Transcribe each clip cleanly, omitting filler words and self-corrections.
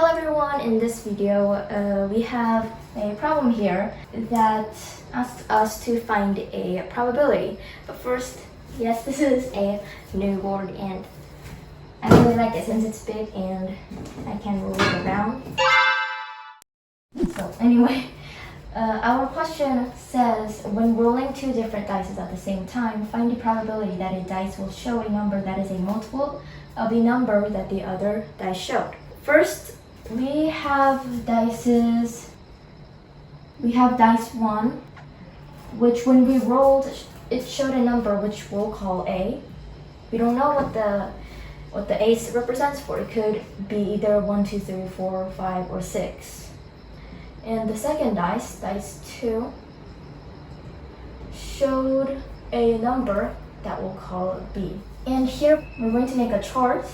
Hello everyone, in this video we have a problem here that asks us to find a probability. But first, yes, this is a new board and I really like it since it's big and I can roll it around. So anyway, our question says, when rolling two different dice at the same time, find the probability that a dice will show a number that is a multiple of the number that the other dice showed. First, we have dice 1, which when we rolled, it showed a number which we'll call A. We don't know what the A represents for. It could be either 1, 2, 3, 4, 5, or 6. And the second dice 2, showed a number that we'll call B. And here we're going to make a chart.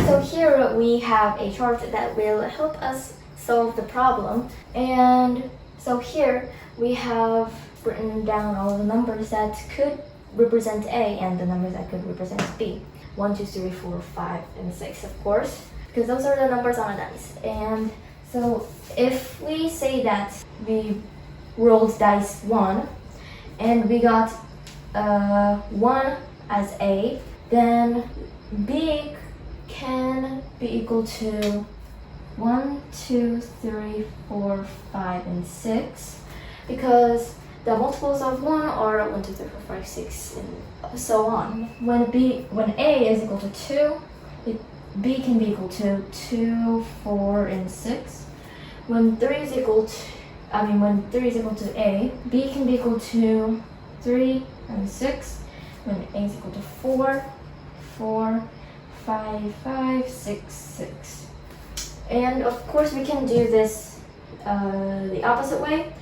So here we have a chart that will help us solve the problem. And so here we have written down all the numbers that could represent A and the numbers that could represent B. 1, 2, 3, 4, 5, and 6, of course, because those are the numbers on a dice. And so if we say that we rolled dice 1 and we got 1 as A, then B can be equal to 1, 2, 3, 4, 5, and 6, because the multiples of 1 are 1, 2, 3, 4, 5, 6, and so on. When A is equal to 2, B can be equal to 2, 4, and 6. When 3 is equal to A, B can be equal to 3 and 6. When A is equal to 4, 4, 5, 5, 6, 6. And of course we can do this the opposite way.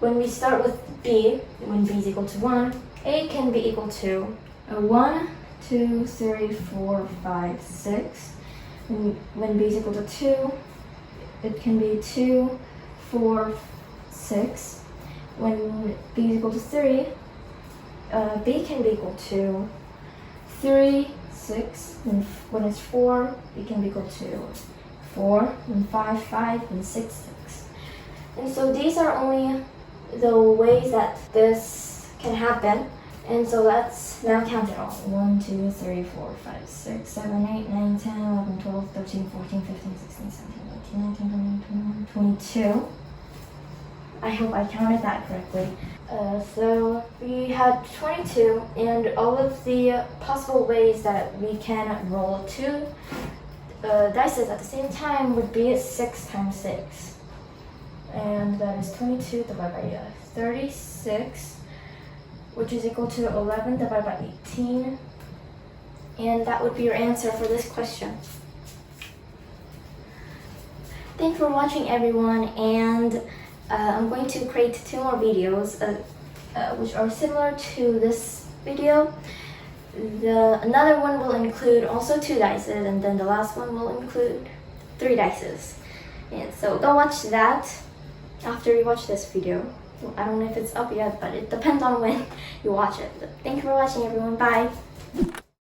When we start with B, when B is equal to 1, A can be equal to 1, 2, 3, 4, 5, 6. When B is equal to 2, it can be 2, 4, 6. When B is equal to 3, B can be equal to 3, 6. When it's 4, B can be equal to 4, and 5, 5, and 6, 6. And so these are only the ways that this can happen. And so let's now count it all. 1, 2, 3, 4, 5, 6, 7, 8, 9, 10, 11, 12, 13, 14, 15, 16, 17, 18, 19, 20, 21, 22. I hope I counted that correctly. So we had 22, and all of the possible ways that we can roll two dice at the same time would be 6 times 6. And that is 22 divided by 36, which is equal to 11 divided by 18. And that would be your answer for this question. Thanks for watching, everyone, and I'm going to create 2 more videos which are similar to this video. Another one will include also 2 dice, and then the last one will include 3 dice. And so go watch that after you watch this video. I don't know if it's up yet, but it depends on when you watch it. But thank you for watching, everyone. Bye!